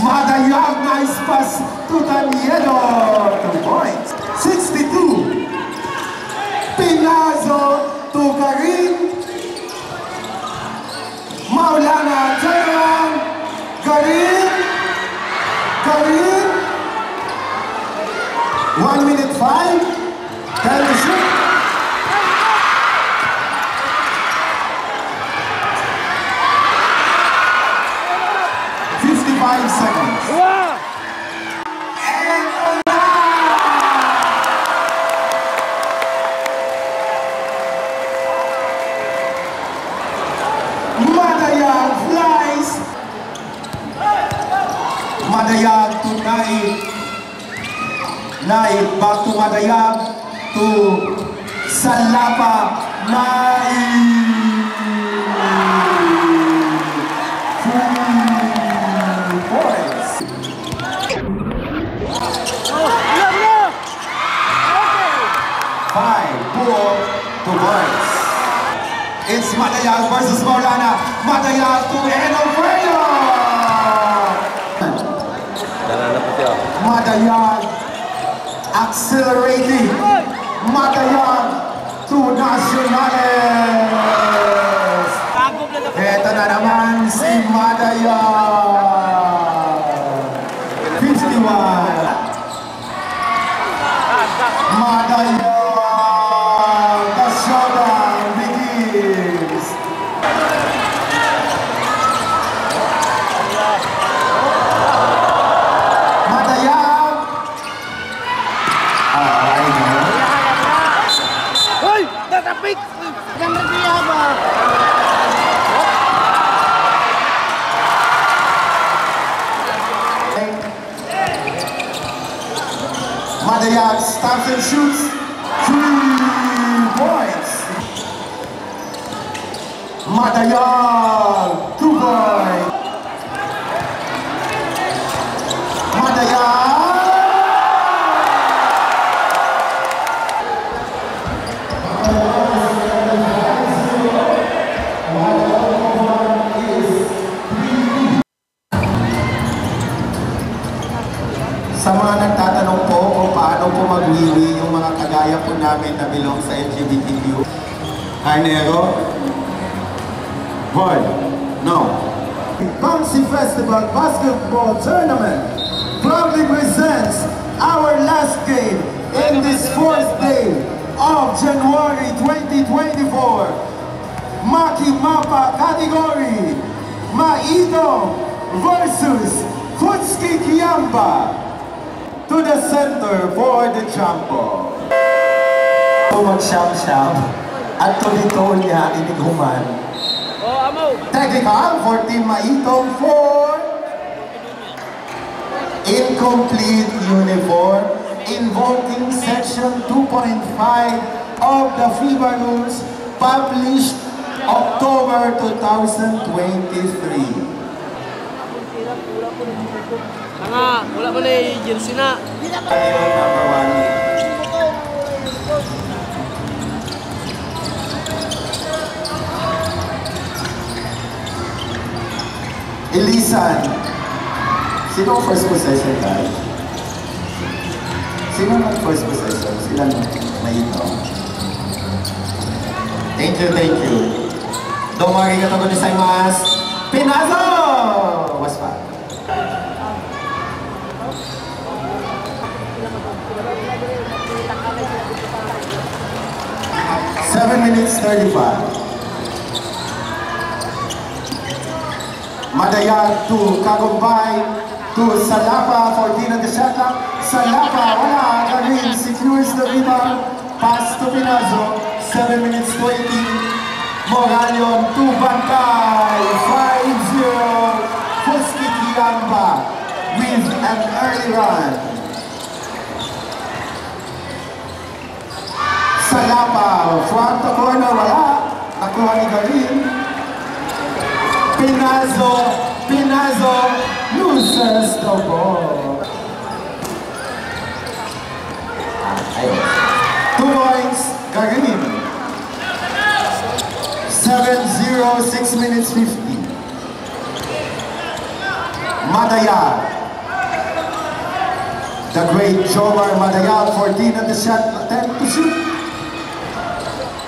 Madayag, nice pass to Taniedo. 2 points. 62. Pinazo to Karin. Maulana, turn around. Karin. 1 minute 5. Time to shoot. 55 seconds. Wow. Madayag flies. Madayag to Naib. Back to Madayag to Salapa. Naib. It's Madayag versus Maulana. Madayag to Enoferio. Madayag accelerating. Madayag to Nacionales. Ito na naman si Madayag. 51. Madayag. The showdown begins. Madayag. Hoy! Tatapik! Ganda siya ba? Madayag stops and shoots. 3 points. Madayag, 2 points. Madayag. Sa mga nagtatanong po kung paano po magwiwi yung mga kagaya po namin na belong sa LGBTQ. Arnero? Boy? No. Bouncy Festival Basketball Tournament proudly presents our last game in this 4th day of January 2024. Maki Mapa category, Maito versus Futski Kiamba. To the center for the champo. Mag-siyam-siyam at tulito niya iniguman. Technical for Team Maitong for incomplete uniform invoking section 2.5 of the FIBA rules published October 2023. Tanga, wala ba na yung jersey na? Number 1. Elisan. Sino ang first possession guys? Sino ang first possession? Sila Maito. Thank you, thank you. Domo arigatou gozaimasu. Pinazo! Was pa? 7 minutes 35. Madayag to Kagumbay to Salapa for Dina de Shaka. Salapa, wala, Karin secures the rebound. Pass to Pinazo. 7 minutes 20. Moralion to Bantay. 5-0. Futski Kiamba with an early run. Salapa, front to corner, wala. Nakuha ni Karin. Pinazo loses the ball. 2 points, Karin. 7-0, 6 minutes 50. Madayag. The great Jomar Madayag, 14 at the shot, 10 to shoot.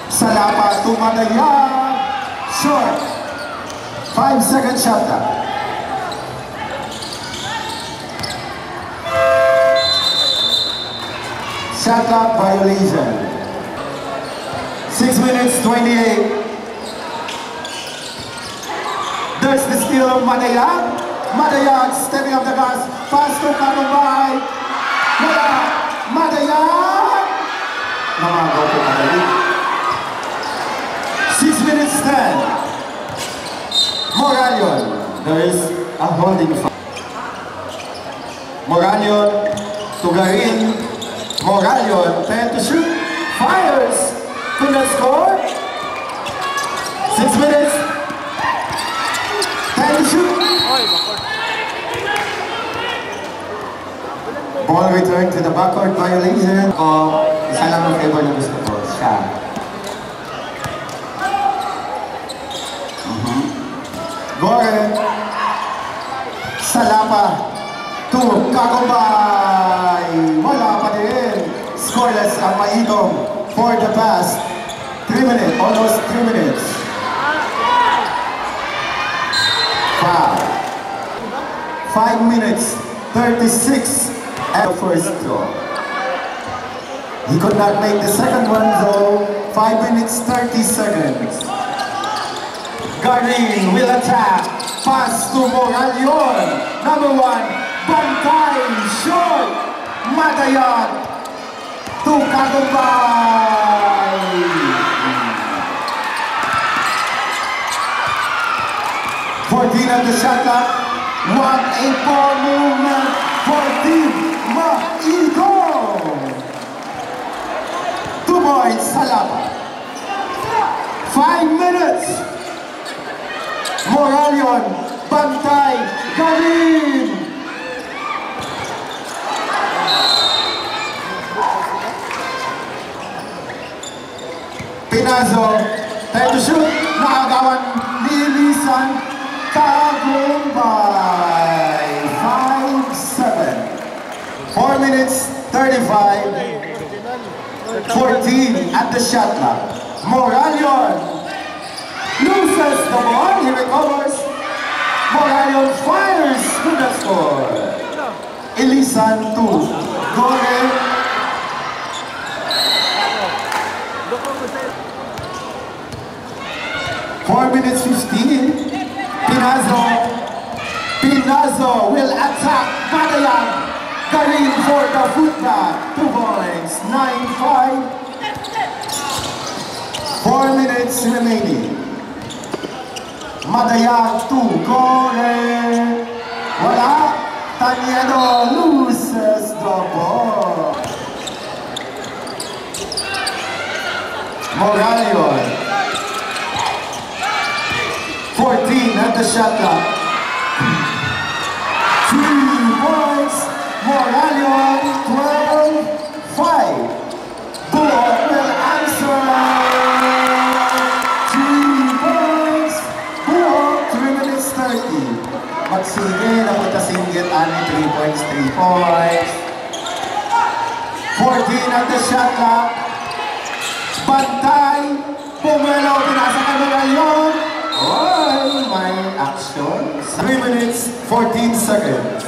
Salapa to Madayag. Short. 5-second shot clock. Shot clock violation. 6 minutes, 28. There's the steal of Madayag. Madayag stepping up the gas. Pass to Kakumbay. Madayag. Namagaw po Madayag. 6 minutes, 10. Moralion. There is a holding foul. Moralion to Garin. Moralion, 10 to shoot. Fires. To the score. 6 minutes. 10 to shoot. Ball return to the backcourt violation. Isa lang ang favor na gusto ko. Siya. Gore. Salapa. To Kakumbay. Wala pa din. Scoreless ang Maitong for the past 3 minutes. Almost 3 minutes. Foul. 5 minutes, 36 at the first draw. He could not make the second one though. 5 minutes, 30 seconds. Garin will attack. Pass to Moralion. Number 1, Bantay, short. Madayag to Kakumbay. 14 at the shot clock. 1-8-4 movement for Team Maitong. 2 points, Salapa. 5 minutes. Moralion, Bantay, Garin. Pinazo, time to shoot. Nakagawan ni Lisan. Kakumbay, 5-7. 4 minutes, 35. 14 at the shot clock. Moralion loses the ball. He recovers. Moralion fires to the score. Elisan 2. Gore. Four minutes 15. Pinazo will attack Madayag. Garin for the footback. 2 points. 9-5. 4 minutes remaining. Madayag to Gore. Wala. Tanyano loses the ball. Moralion. 14 at the shot clock. 3 points. Moralion 12-5. Buhok will answer. 3 points. Buhok 3 minutes 30. Magsingit. Napunta singgit. 3 points. 3 points. 14 at the shot clock. Bantay. Pumelo. Pinasa ka Moralion. Oh, my action. 3 minutes, 14 seconds.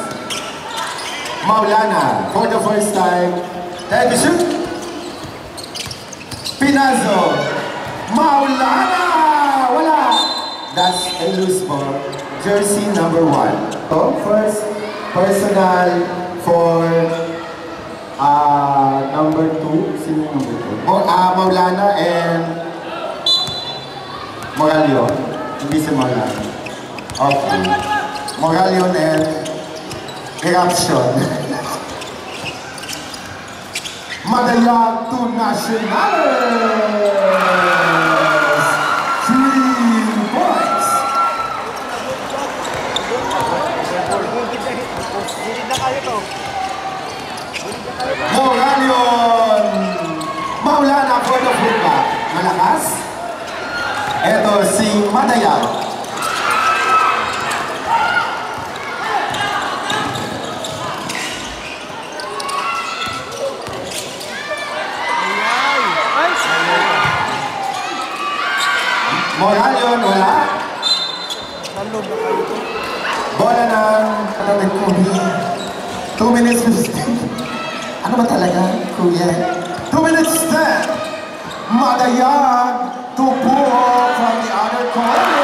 Maulana, for the first time. Time to shoot. Pinazo. Maulana! Wala! That's a loose ball. Jersey number 1. So, first, personal for number 2. Sino number 2? Maulana and Moralion. Hindi si Maulana. Okay. Moralion and Eruption. Madayag to Nationales. 3 points. Moralion. Maulana for the football. Malakas. Ito si Madayag. damit ko. 2 minutes 15. Ano ba talaga, kuya? 2 minutes 10. Madayag tubo from the other corner.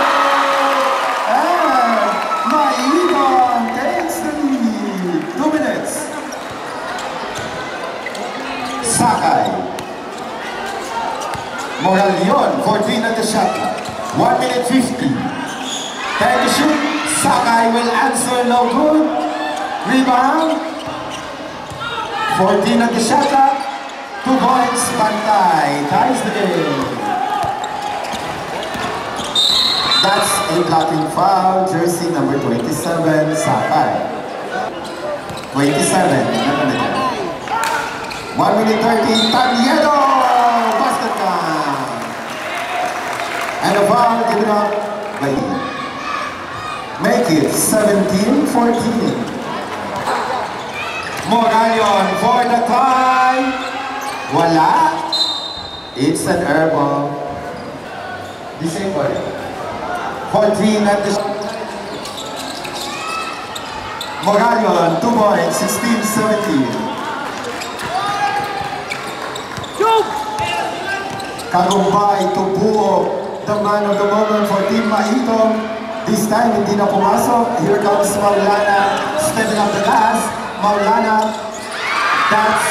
And Maibang takes the lead. 2 minutes. Sakay. Moralion, 14 at the shot. 1 minute 50. Time to shoot. Sakay will answer, no good. Rebound. 14 at the shot clock. 2 points, Pantay ties the game. That's a blocking foul. Jersey number 27, Sakay. 27. 1 minute 30. Tanyedo! Basket time. And a foul given up by make it 17-14. Moralion for the tie. Wala. It's an air ball. The same ball. 14 at the Moralion, 2 points, 16-17. Kagumbay to Buo, the man of the moment for Team Mahitong. This time, hindi na pumasok. Here comes Maulana, stepping up the gas. Maulana, that's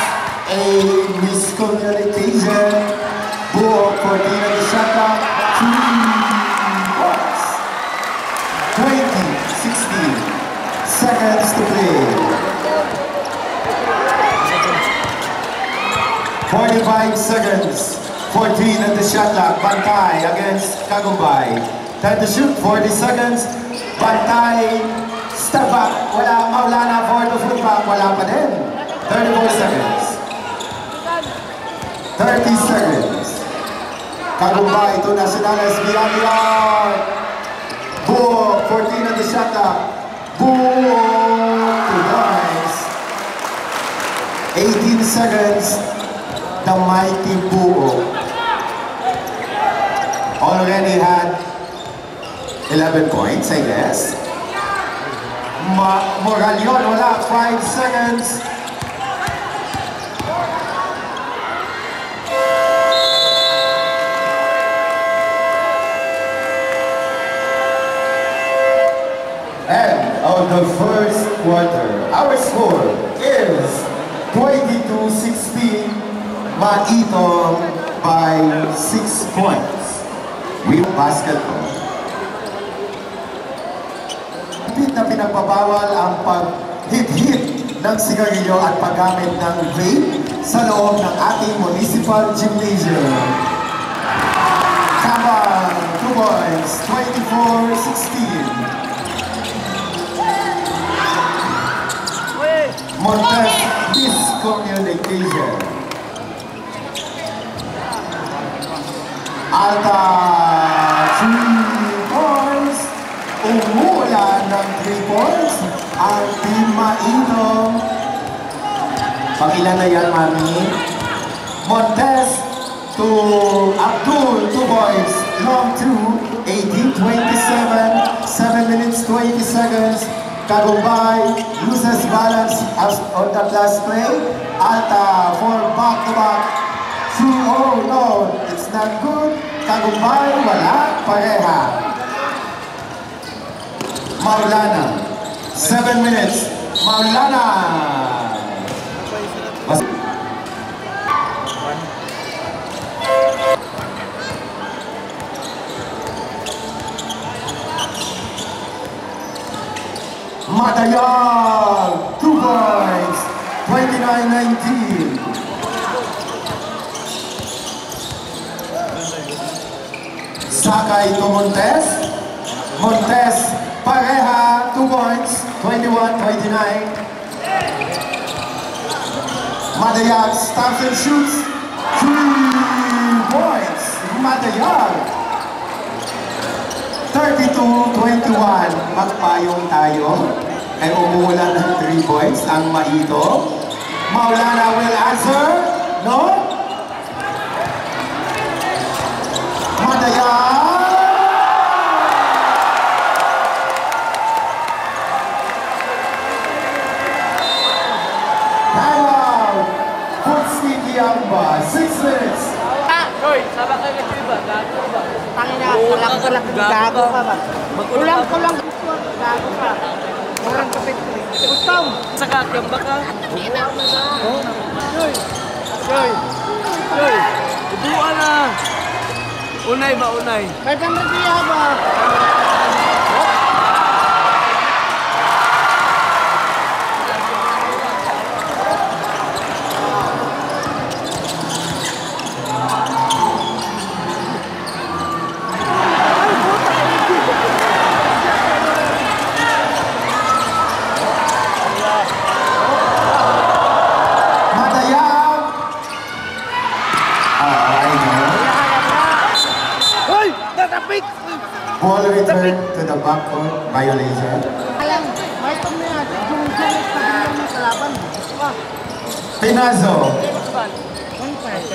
a miscommunication. Buo, 14 at the shot clock. 2 points. 20-16. Seconds to play. 45 seconds. 14 at the shot clock. Pantay against Kagumbay. Time to shoot. 40 seconds. Pantay. Step back. Wala. Maulana for the foot back. Wala pa din. 34 seconds. 30 seconds. Kagumbay to Nacionales beyond the arc. Buo. 14 at the shot clock. Buo to guys. 18 seconds. The mighty Buo already had 11 points, I guess. Moralion, wala, 5 seconds. End of the first quarter. Our score is 22-16. Mahitong by 6 points. With basketball. Higit na pinagbabawal ang pag-hit-hit ng sigarilyo at paggamit ng vape sa loob ng ating municipal gymnasium. Tabang, 2 points, 24-16. Montes, miscommunication. Alta, 3 points. Umulan ng 3 points. Ang Team Mahitong. Pangilan na yan, Mami? Montes to Abdul, 2 points. Long 2, 18-27. 7 minutes, 20 seconds. Kagumbay loses balance on the last play. Alta for back-to-back. Oh no, it's not good. Kagumbay, wala, pareha. Maulana, 7 minutes. Maulana. Madayag, 2 points, 29-19. Sakay to Montes. Montes, pareha, 2 points, 21-29. Madayag stops and shoots, 3 points. Madayag. 32-21. Magpayong tayo. Ay umuulan ng 3 points ang Mahitong. Maulana will answer. No? Madayag. Yamba, 6 minutes. Hoy, sabak kayo kasi ba? Gago ba? Tangina, kulang gago ka ba? Kulang gago ka. Kurang kapit. Gustaw! Saka, yamba ka. Hoy! Ubuan na! Unay ba, unay? Kahit ang nagbiya ba? Ball return to the backcourt, violation. Alam, may pamilya, yung kalaban. Pinazo.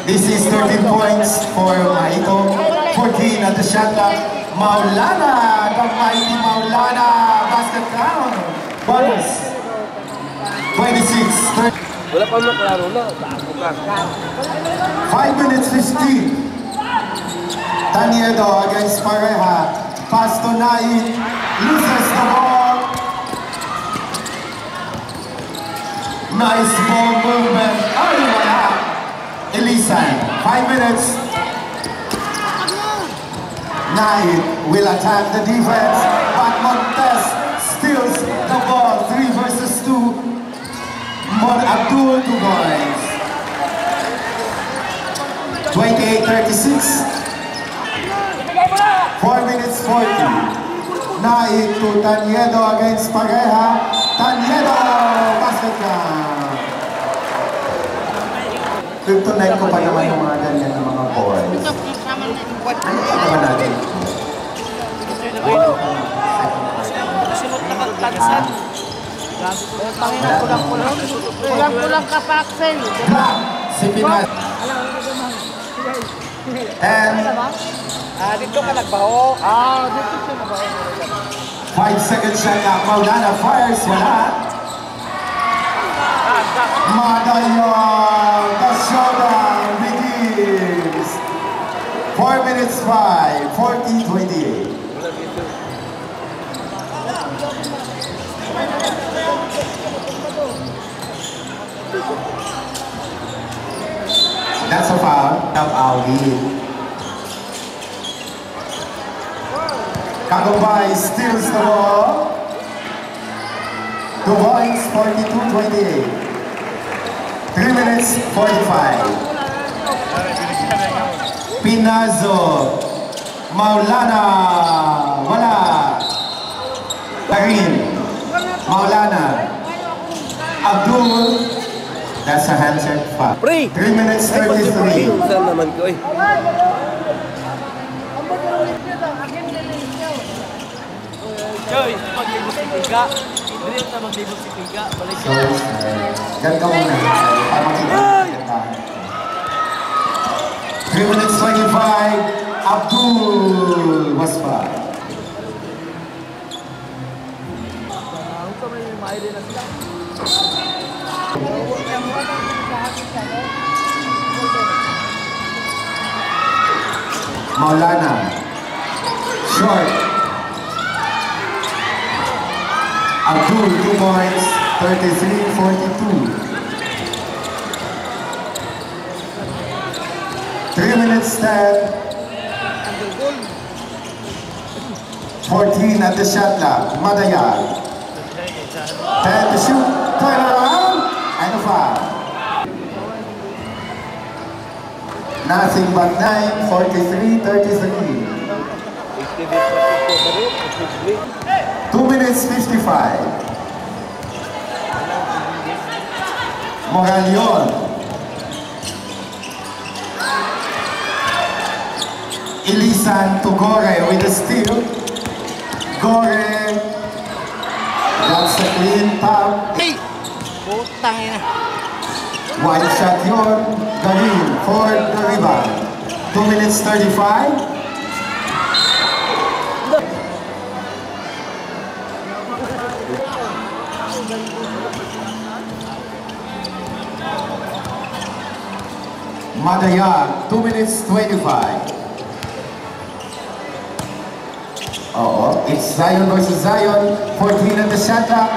This is 13 points for Maito. 14 at the shot clock. Maulana, the mighty Maulana, basket count. Bonus. 26. Wala pa mo klaro na. 5 minutes 15. Taniedo against Pareha. Pass to Nain. Loses the ball. Nice ball movement. Ay, wala. Elisan. 5 minutes. Nain will attack the defense. But Montes steals the ball. 3 versus 2. Abdul 2 points. 28-36. 4 minutes 40. Naik to Taniedo against Pareha. Taniedo! Basket count. Kryptonite ko pa naman yung mga ganyan ng mga boys. Ano pa naman natin? Simot na kagtagsan. Kulang ka pa, Axel. Si Pinas. And dito ka nagbaho. Dito siya nagbaho. 5 seconds shot clock. Maulana fires. Wala. Madayon. The showdown begins. 4 minutes 5. 40-28. That's a foul of Ali. Kagumbay steals the ball. 2 points, 42-28. 3 minutes, 45. Pinazo. Maulana. Wala. Karin. Maulana. Abdul. That's a handshake foul. 3 minutes, 33. Saan naman ko eh. Joy, maglibot si Piga. Hindi na maglibot si Piga. Balik siya. Ganun ka muna. 3 minutes 25. Abdul was foul. Maulana. Short. Abdul, 2 points, 33-42. 3 minutes 10. 14 at the shot clock. Madayag. 10 to shoot. Turn around. And a foul. Nothing but 9, 43-33. 2 minutes 55. Moralion. Elisan to Gore with a steal. Gore. That's a clean tap. Hey! Putang ina. Wide shot yun. Garin for the rebound. 2 minutes 35. Madayag, 2 minutes 25. It's Zion versus Zion. 14 at the shot clock.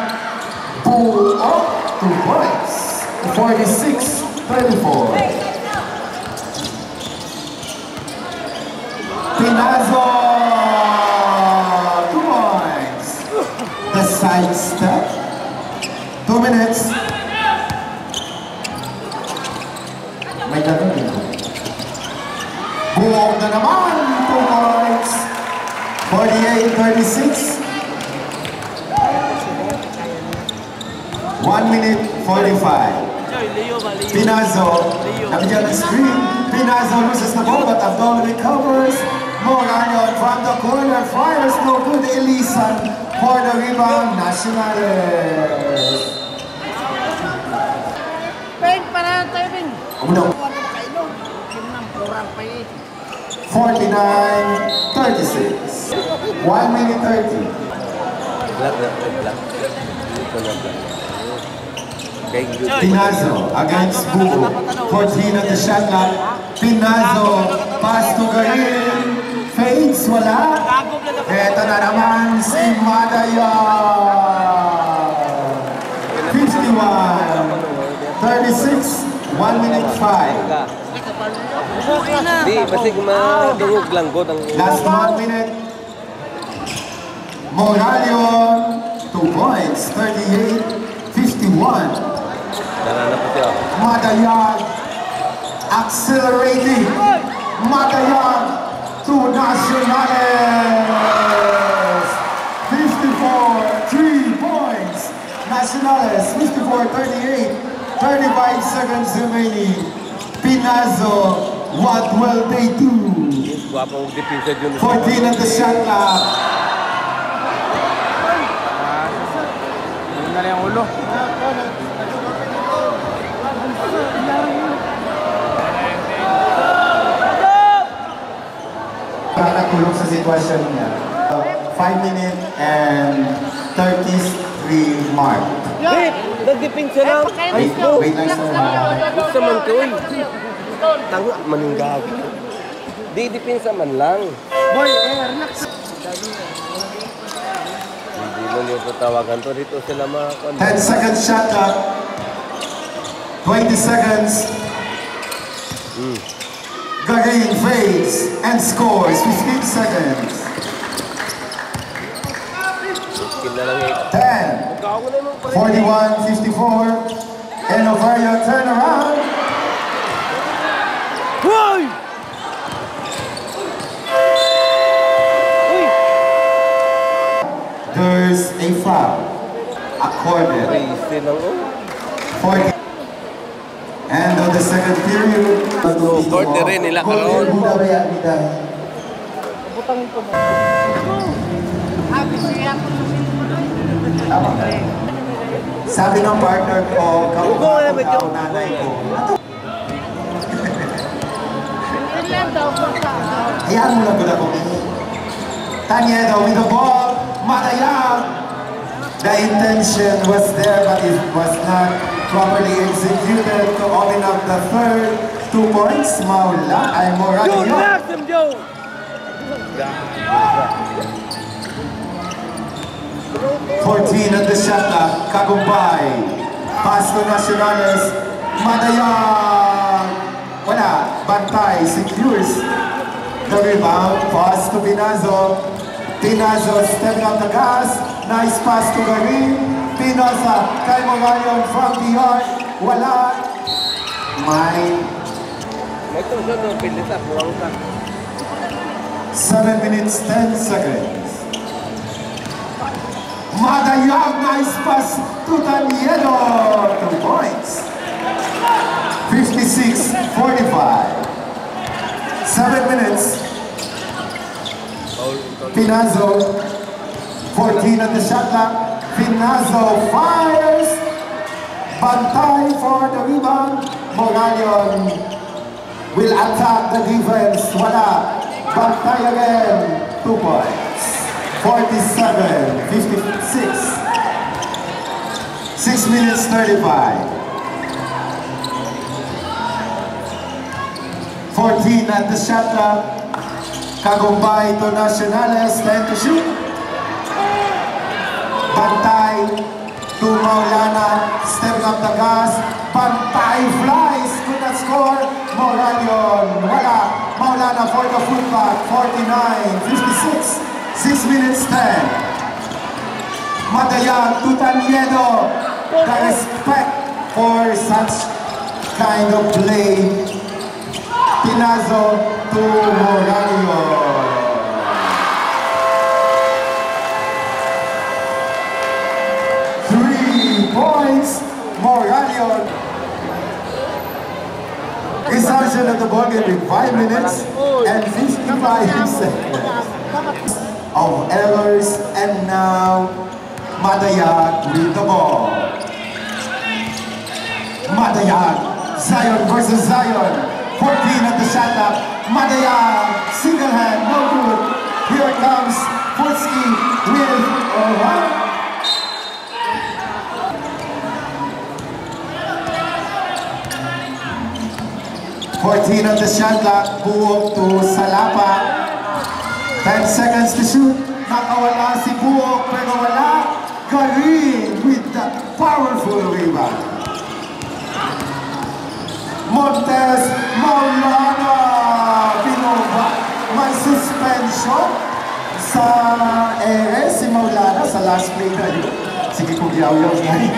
Pull up, 2 points. 46-34. Pinazo, 2 points. The side step. 2 minutes. May ganun din. Buong na naman, 2 points. 48-36. 1 minute 45. Pinazo, nabigyan ng screen. Pinazo loses the ball, but Abdul recovers. Morano from the corner, fires no good. Elisan for the rebound. Nacionales. Peng, para tayo, Peng. Uno. 49-36. 1 minute 30. Pinazo against Bugo. 14 at the shot clock. Pinazo, pass to Garin. Fades, wala. Eto na naman si Madaya. 51-36. 1 minute 5. Di, basta madungog lang ko. Last 1 minute. Moralion, 2 points, 38-51. Nananap ko siya. Madayag, accelerating. Madayag to Nacionales. 54, 3 points. Nacionales, 54-38. 35 seconds remaining. Pinazo, what will they do? Guwapong defensa yun. 14 at the shot clock. Yun na lang ang ulo. Nakatulong sa sitwasyon niya. 5 minute and 33 mark. Wait, nag-defensa lang. Wait lang sir. Gusto man ko eh. Tanga, maninggagi. Di, defensa man lang. Boy, relax. Hindi mo yung tatawagan to. Dito sila mga 10 seconds shot clock. 20 seconds. Garin fades and scores. 15 seconds. Kila lang eh. 10. 41-54. And Ovario turn around. Hoy! There's a foul. Accorded. Crazy lang oh. 40. And on the second period, Court na rin nila karon. Butang ko mo. Happy siya. Sabi ng partner ko, kamukha ko daw nanay ko. Ilan daw po sa Hayaan mo lang ko na kumingi. Tanyedo with the ball, Madayag. The intention was there but it was not properly executed to open up the third. 2 points, Maula ay Moralio. Joe! 14 at the shot clock, Kagumbay. Pass to Nacionales, Madayag. Wala, Bantay secures the rebound. Pass to Pinazo. Pinazo stepping up the gas. Nice pass to Garin. Pinaza kay Moralion from the yard. Wala. May tuso no, pilita, buwang ka. 7 minutes, 10 seconds. Madayag, nice pass to Taniedo. 2 points. 56-45. 7 minutes. Pinazo, 14 at the shot clock. Pinazo fires. Bantay for the rebound. Moralion will attack the defense. Wala. Bantay again. 2 points. 47-56. 6 minutes 35. 14 at the shot clock. Kagumbay Internacionales, 10 to shoot. Bantay to Maulana, stepping up the gas. Bantay flies, could not score. Moralion, wala. Maulana for the fullback, 49-56, 6 minutes 10. Madayag to Taniedo. The respect for such kind of play. Pinazo to Moralion. 3 points, Moralion. Resumption of the ball game in 5 minutes and 55 seconds of errors, and now Madayag with the ball. Madayag, Zion versus Zion. 14 at the shot clock. Madayag, single hand, no good. Here comes Futski with 14 at the shot clock. Buok to Salapa. 10 seconds to shoot. Nakawala si Buok pero wala. Karin with the powerful rebound. Montes Maulana Pinova. May suspension sa si Maulana sa last play na yun. Sige kung yaw-yaw nga rin.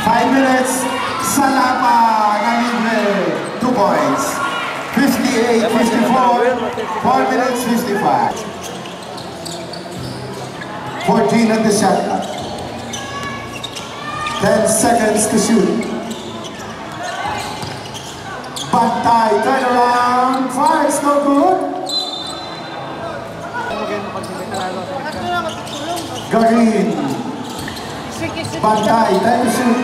5 minutes. Salapa na libre. 2 points. 58-54. 4 minutes 55. 14 at the shot clock. 10 seconds to shoot. Bantay, turn around, fires, no good. Garin. Bantay, 10 to shoot.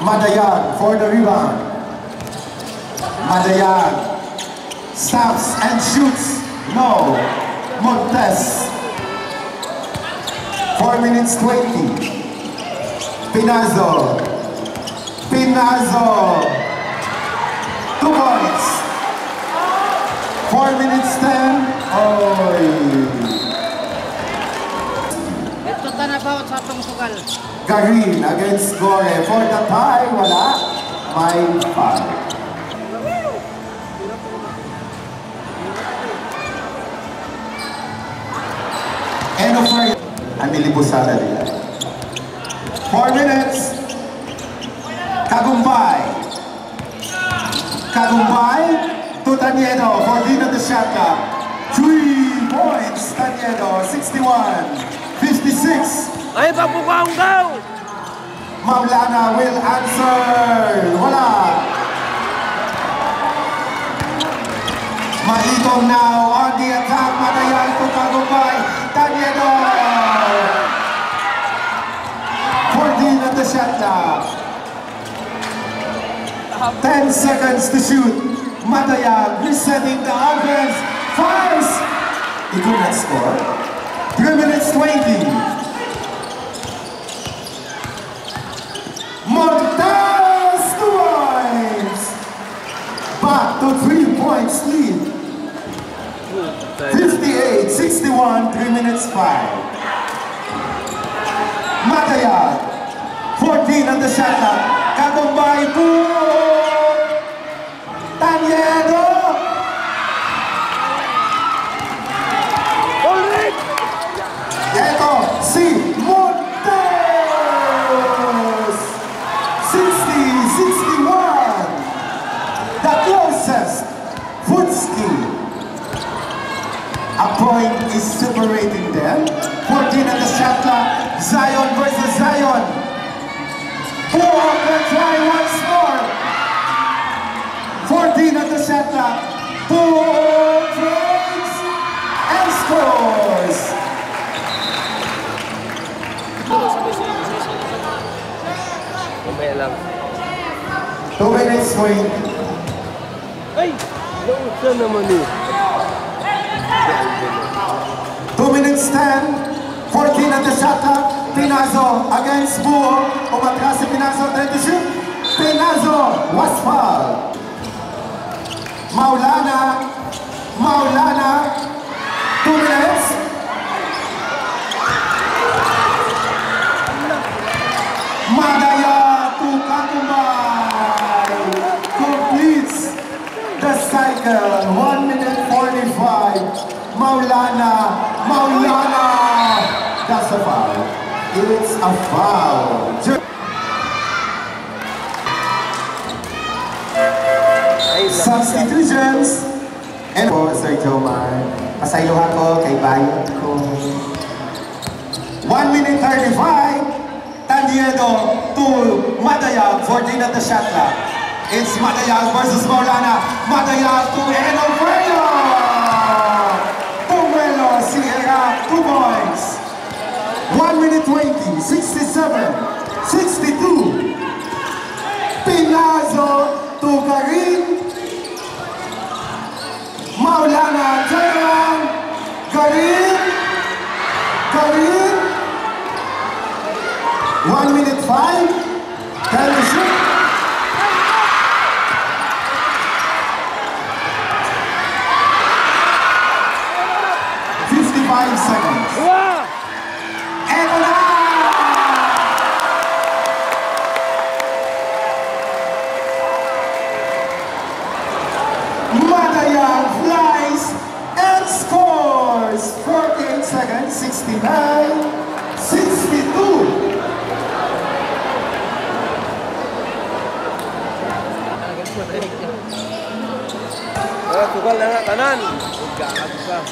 Madayag for the rebound. Madayag stops and shoots. No. Montes. 4 minutes 20. Pinazo. Pinazo. 2 points. 4 minutes 10. Oy. Ito tanabawat sa atong sugal. Garin against Gore. For the tie, wala. May foul. End of first. Anilibusada nila. 4 minutes. Kagumbay. Kagumbay to Taniedo. 14 at the shot clock. 3 points. Taniedo. 61-56. Ay, papukaw-kaw! Maulana will answer. Wala. Maitong now on the attack. Madayag to Kagumbay. Taniedo. 14 at the shot clock. 10 seconds to shoot. Madayag resetting the offense. Fires. He could not score. 3 minutes 20. Montes Tuines. Back to 3 points lead. 58-61, 3 minutes 5. Madayag, 14 on the shot clock. Kagumbay to Taniedo. Alright! Eto, si Montes. 60-61. The closest. Futski. A point is separating them. 14 at the shot clock. Zion versus Zion. Buok will try once more. 14 at the shot clock. Buok breaks and scores. Mamaya lang. 2 minutes 20. Ay! Nausa naman eh. 2 minutes 10. 14 at the shot clock. Pinazo against Buok. Umatras si Pinazo. 10 to shoot. Penazo was fouled. Maulana, 2 minutes. Madaya to Kakumbay completes the cycle. 1 minute 45. Maulana, that's a foul. It's a foul. Substitutions. And po, Sir Jomar, pasaylohan ko kay bayad ko. 1 minute 35. Tandiedo to Madayag for the shot clock. It's Madayag versus Maulana. Madayag to Enoferio. Tumuelo Sierra, 2 points. 1 minute 20, 67, 62. Pinazo to Karin. Maulana, turn around. Karin. 1 minute 5. Can you shoot? Seconds. Eto na! Madayag flies and scores! 48 seconds, 69, 62. Tugal na nga, tanan. Magkakabot ka.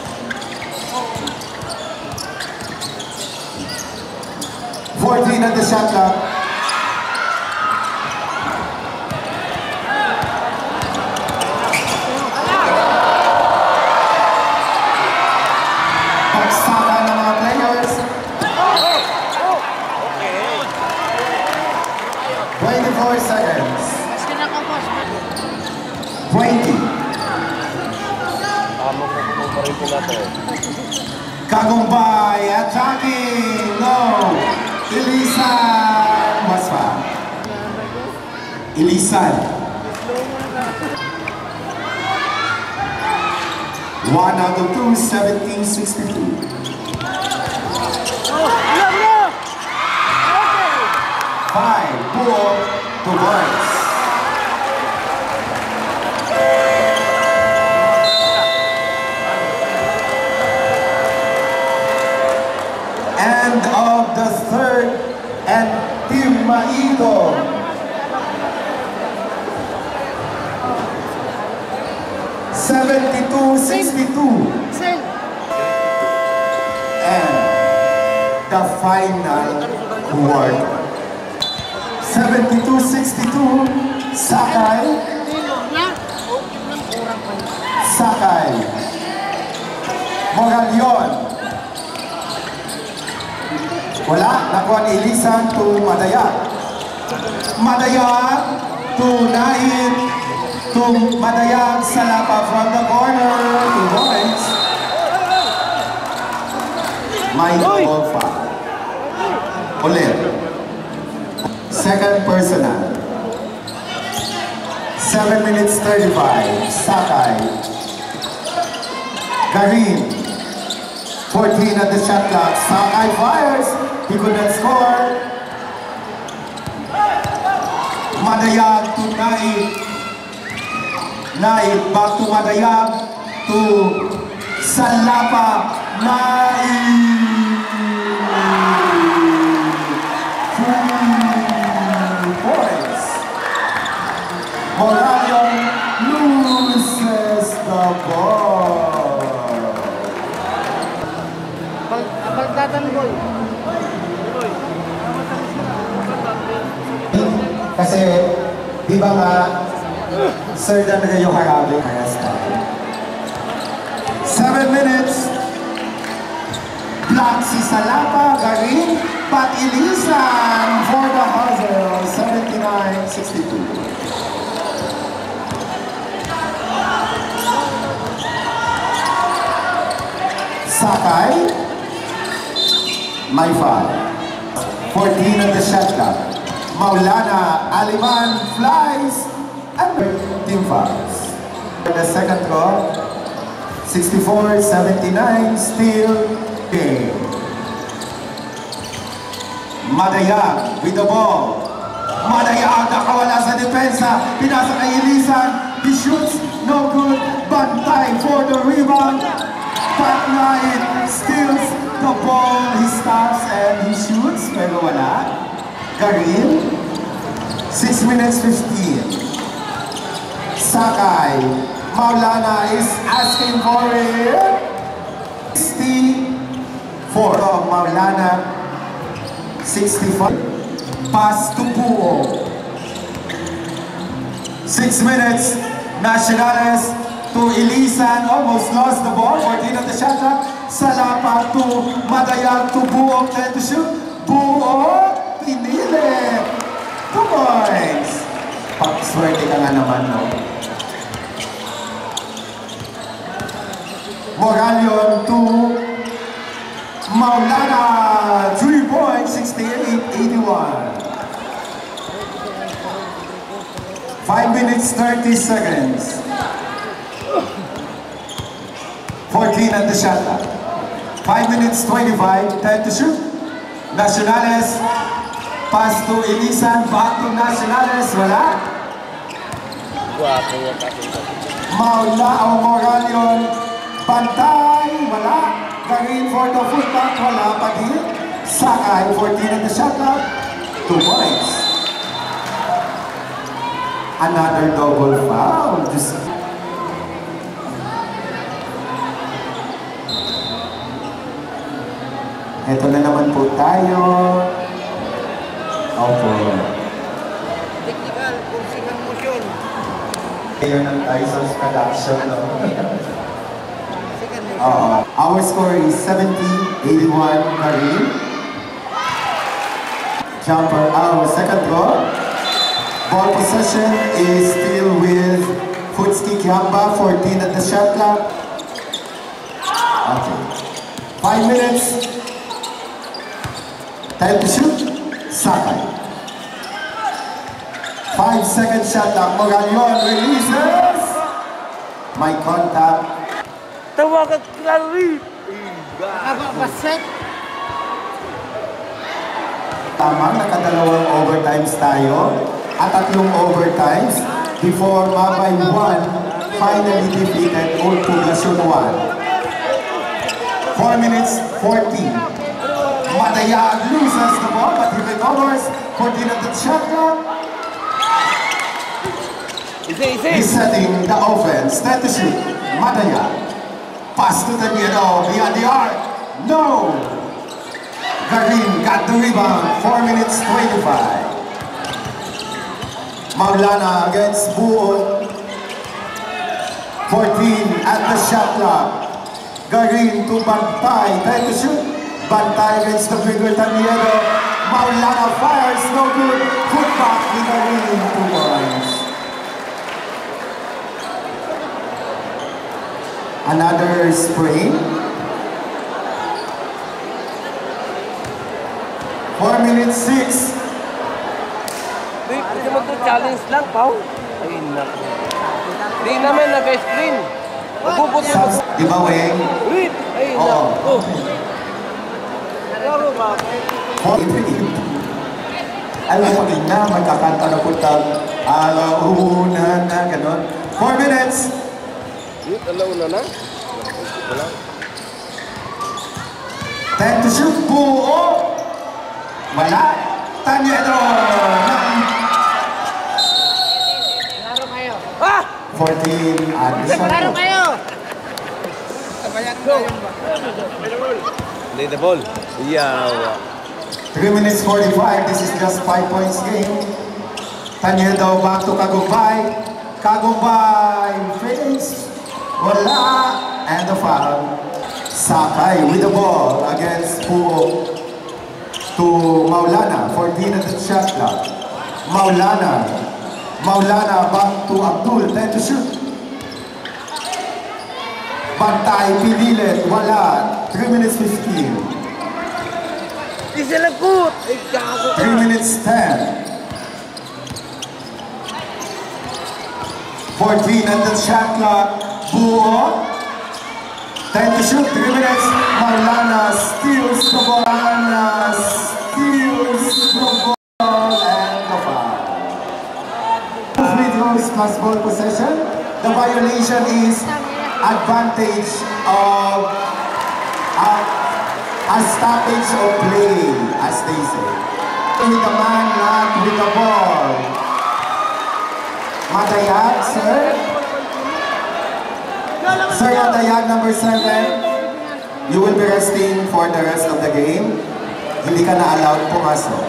At the shot clock. Pagsaka ng mga players. 24 seconds. 20. Kagumbay attacking. No. Ilisan Masfa. Ilisan. 1 out of 2, 17-62. 5 pool to boys. End of the third and Team Maido. And the final quarter. 72-62. Sakay. Moralion. Wala, nakuha ni Ilisan to Madayag. Madayag to Nahid. To Madayag Salapa from the corner. To Royce. May ball foul. Ulit. Second personal. 7 minutes 35. Sakay. Karim. 14 at the shot clock. Sakay fires. He could not score. Madayag to Naib. Naib back to Madayag to Salapa. Naib. 2 points. Moralion loses the ball. Pagdatan boy. Kasi, di ba nga, Sir Dan Rayo Harabe, 7 minutes. Block si Salapa, Garin, Pat Ilisan for the hustle, 79-62. Sakay, may foul. 14 on the shot clock. Maulana Aliman flies and team fouls. For the second goal, 64-79, still game. Madayag with the ball. Madayag nakawala sa depensa. Pinasa kay Ilisan. He shoots, no good. Bantay for the rebound. Backline steals the ball. He stops and he shoots. Pero wala. Garin. 6 minutes 15. Sakay. Maulana is asking for it. 64 of Maulana. 65. Pass to Puo. 6 minutes. Nacionales to Ilisan. Almost lost the ball. 14 at the shot clock. Salapa to Madayag to Puo. 10 to shoot. Puo. Pinili. 2 points. Pagswerte ka nga naman, no? Moralion to Maulana, 3 points, 68-81. 5 minutes, 30 seconds. 14 at the shot clock. 5 minutes, 25, 10 to shoot. Nacionales, pass to Ilisan, back to Nacionales, wala. Maula o Moralion, Bantay, wala. Garin for the footback, wala pa din. Sakay, 14 at the shot clock. 2 points. Another double foul. Ito na naman po tayo. Opo. Technical, forcing ang motion. Ayan ang Tyson's production, no? Our score is 70-81 Garin. Jumper, our second goal. Ball possession is still with Futski Kiamba, 14 at the shot clock. Okay. 5 minutes. 10 to shoot. Sakay. 5-second shot clock. Moralion releases. My contact. Tawagan Clary! Nakabaset. Tama, nakadalawang overtimes tayo at 3 overtimes before Mabay 1 finally defeated Old Poblacion 1. 4 minutes 40. Madayag loses the ball but he recovers. 14 at the shot clock. He's setting the offense. 10 to shoot. Madayag. Pass to Tanyedo beyond the arc. No! Garin got the rebound. 4 minutes 25. Maulana against Buo. 14 at the shot clock. Garin to Bantay. 10 to shoot. Bantay against the bigger Tanyedo. Maulana fires. No good. Put back to Garin. 2 points. Another sprain. 4 minutes 6. Wait, kasi mag-challenge lang, Pao. Ay, naku. Di naman nag-screen. Magpupunta mo. Di ba, Weng? Wait, ay, Oo. naku. Laro ba? 43. Alam mo na, magkakanta na po tag alauna na, gano'n. 4 minutes. Wait, alauna na? Wala. 10 to shoot. Buo. Wala. Tanyedo. Laro kayo. Ah! 14 at the shot Laro clock. kayo. Play the ball. Yawa. 3 minutes 45. This is just 5 points game. Tanyedo back to Kagumbay. Kagumbay face. Wala. And the foul. Sakay with the ball against Puo. To Maulana. 14 at the shot clock. Maulana. Maulana back to Abdul. 10 to shoot. Bantay, pinilit. Wala. 3 minutes 15. Di sila good. Ay, gago ka. 3 minutes 10. 14 at the shot clock. Buo. 10 to shoot, 3 minutes. Maulana steals the ball. Maulana steals the ball and the foul. Free throws plus ball possession. The violation is advantage of a stoppage of play, as they say. With the man, not with the ball. Madayag, sir. Sir Madayag, number 7. You will be resting for the rest of the game. Hindi ka na allowed pumasok.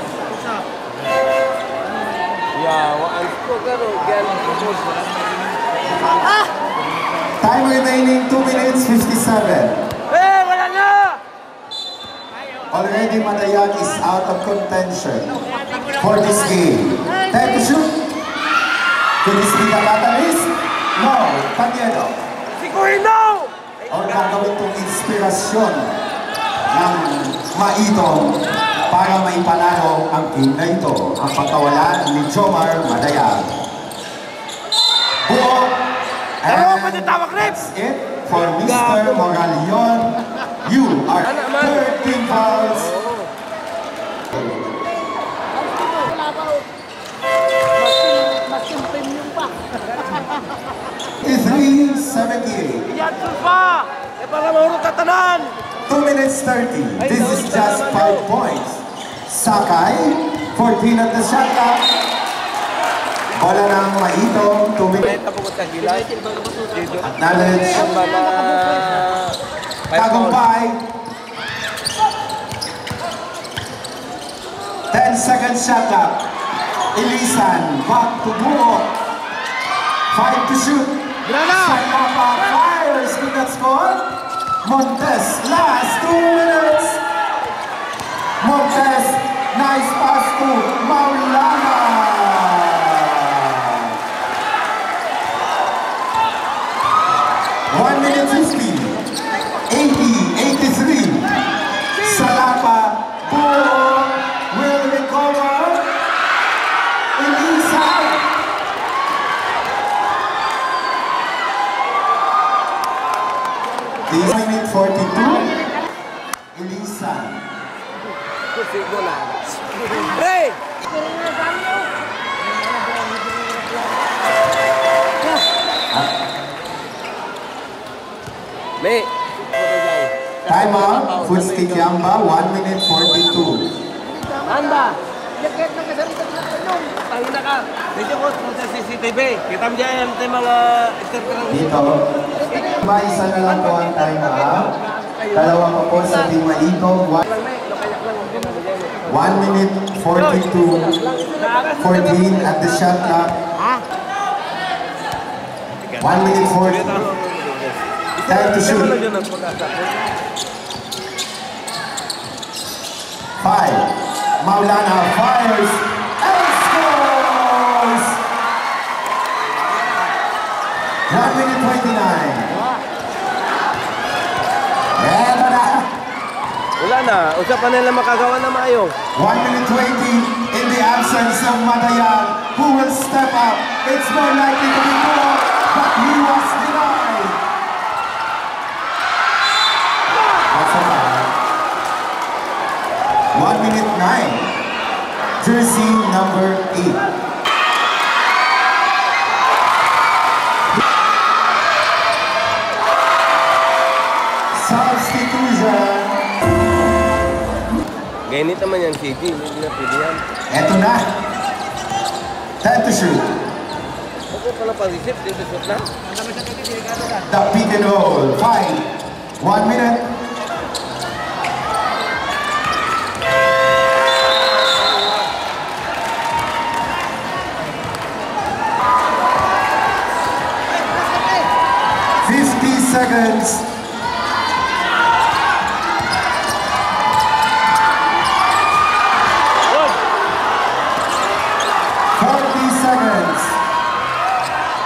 Time remaining 2 minutes 57. Wala na! Already Madayag is out of contention for this game. 10 to shoot. Could this be the catalyst? No. Kanyedo. Sigurino! O gagawin itong inspirasyon ng Maitong para maipanalo ang team na ito. Ang pagkawalan ni Jomar Madayag. Buo. And that's it for Mr. Moralion. You are 13 fouls. 378. Iyan pa! E para mahurot tatanan! 2 minutes 30. This is just 5 points. Sakay, 14 at the shot clock. Bola ng Maitong, 2 minutes. Knowledge. Tagumpay. 10 seconds shot clock. Ilisan, back to Buo. 5 to shoot. Salapa fires, could not score. Montes, last 2 minutes. Montes, nice pass to Maulana. One minute 50. 80, 83. Salapa, Buo will recover. Ilisan. This minute 42. Ilisan. Hey! May. Time out. Full stick Yamba. 1 minute 42. Anda! Pahina ka. Dito ko sa CCTV. Kita mo dyan yung mga Dito. Isa na lang po ang time out. Dalawa pa po sa Team Maitong. 1 minute 42. 14 at the shot clock. 1 minute 40. Time to shoot. 5. Maulana fires and scores! 1 minute 29. Eto na. Wala na. Usa pa nila makagawa na maayo. 1 minute 20 in the absence of Madayag, who will step up. It's more likely to be more, but he was denied. That's a foul. 1 minute 9. Jersey number 8. Substitution. Ganit naman yan, CG. Hindi na pwede yan. Eto na. Time to shoot. Huwag ko pala pag-isip. Dito shoot na. The pick and roll. 5. 1 minute. Seconds. 40 seconds.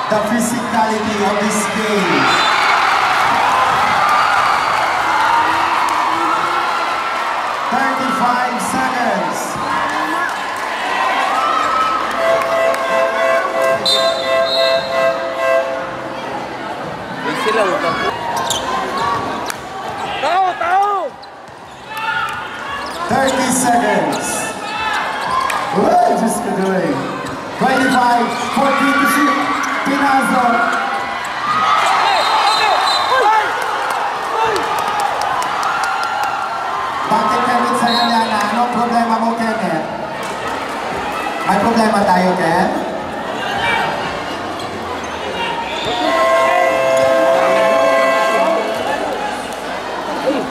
The physicality of this game. 35 seconds. lang. Tao! 30 seconds. Uy, just kadoy. 25, 14 to shoot. Pinazo. Bakit Kenneth sa kanya na? Ano problema mo, Kenneth? May problema tayo, Ken?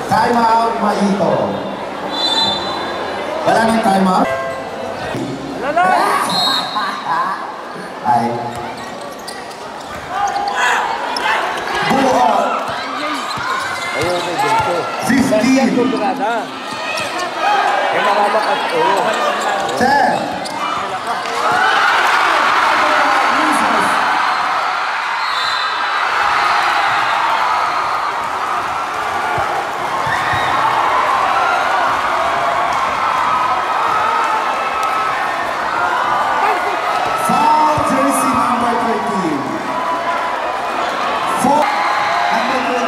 Time out, Mahito. Wala nang time out? Ay. Buo. Ayun, may dito. 15. Kaya makamakas ko. 10. Foul jersey number 13. Number 23.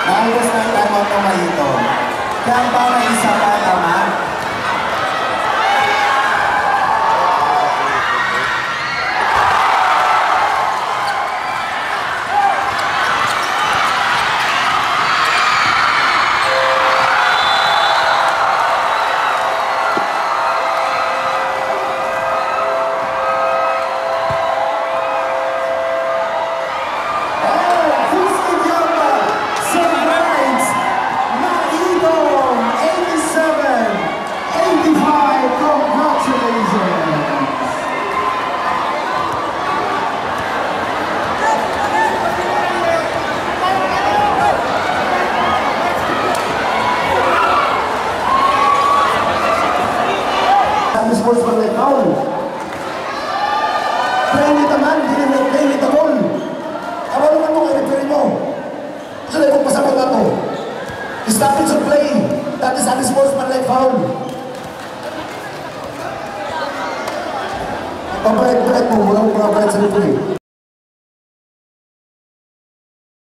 Naubos na ang time out ng Mahito. Kaya ang bawang isa pa naman. Sports for like foul. Play with the man, play with the ball. Kawaluan mo kay referee mo. Kasi kung pasabot na to. Stoppage of play. That is unsportsmanlike foul. Pabayad mo, walang pabayad sa referee.